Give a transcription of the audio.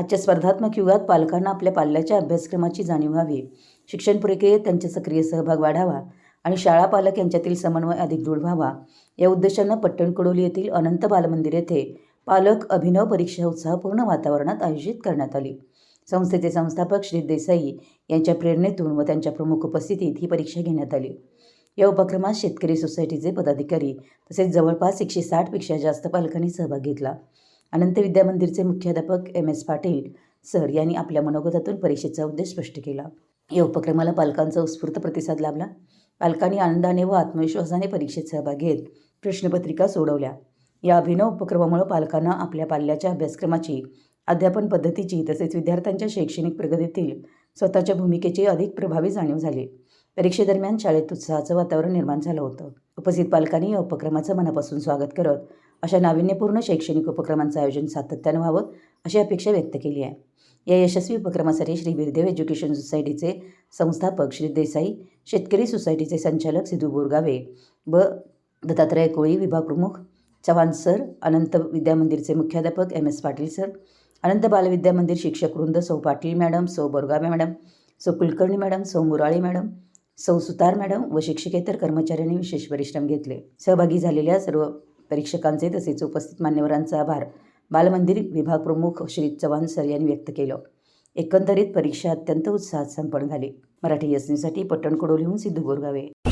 आजच्या स्पर्धात्मक युगात पालकांना आपल्या पाल्याच्या अभ्यासक्रमाची जाणीव व्हावी, शिक्षण प्रक्रियेत त्यांचा सक्रिय सहभाग वाढावा आणि शाळा पालक यांच्यातील समन्वय अधिक दृढ व्हावा या उद्देशानं पट्टणकडोली येथील अनंत बालमंदिर येथे पालक अभिनव परीक्षा उत्साहपूर्ण वातावरणात आयोजित करण्यात आली. संस्थेचे संस्थापक श्री देसाई यांच्या प्रेरणेतून व त्यांच्या प्रमुख उपस्थितीत ही परीक्षा घेण्यात आली. या उपक्रमात शेतकरी सोसायटीचे पदाधिकारी तसेच जवळपास 160 पेक्षा जास्त पालकांनी सहभाग घेतला. अनंत विद्यामंदिरचे मुख्याध्यापक MS पाटील सर यांनी आपल्या मनोगतातून परीक्षेचा उद्देश स्पष्ट केला. या उपक्रमाला पालकांचा उत्स्फूर्त प्रतिसाद लाभला. पालकांनी आनंदाने व आत्मविश्वासाने परीक्षेत सहभाग घेत प्रश्नपत्रिका सोडवल्या. या अभिनव उपक्रमामुळे पालकांना आपल्या पाल्याच्या अभ्यासक्रमाची, अध्यापन पद्धतीची तसेच विद्यार्थ्यांच्या शैक्षणिक प्रगतीतील स्वतःच्या भूमिकेची अधिक प्रभावी जाणीव झाली. परीक्षेदरम्यान शाळेत उत्साहाचं वातावरण निर्माण झालं होतं. उपस्थित पालकांनी या उपक्रमाचं मनापासून स्वागत करत अशा नाविन्यपूर्ण शैक्षणिक उपक्रमांचं आयोजन सातत्यानं व्हावं अशी अपेक्षा व्यक्त केली आहे. या यशस्वी उपक्रमासाठी श्री बिरदेव एज्युकेशन सोसायटीचे संस्थापक श्री देसाई, शेतकरी सोसायटीचे संचालक सिद्धू बोरगावे व दत्तात्रय कोळी विभाग प्रमुख चव्हाण सर, अनंत विद्यामंदिरचे मुख्याध्यापक MS पाटील सर, अनंत बालविद्यामंदिर शिक्षक वृंद सौ पाटील मॅडम, सौ बोरगावे मॅडम, सौ कुलकर्णी मॅडम, सौ मुराळे मॅडम, सौ सुतार मॅडम व शिक्षकेतर कर्मचाऱ्यांनी विशेष परिश्रम घेतले. सहभागी झालेल्या सर्व परीक्षकांचे तसेच उपस्थित मान्यवरांचा आभार बालमंदिर विभाग प्रमुख श्री चव्हाण सर यांनी व्यक्त केलं. एकंदरीत परीक्षा अत्यंत उत्साहात संपन्न झाली. मराठी न्यूजसाठी पट्टणकडोलीहून सिद्धू बोरगावे.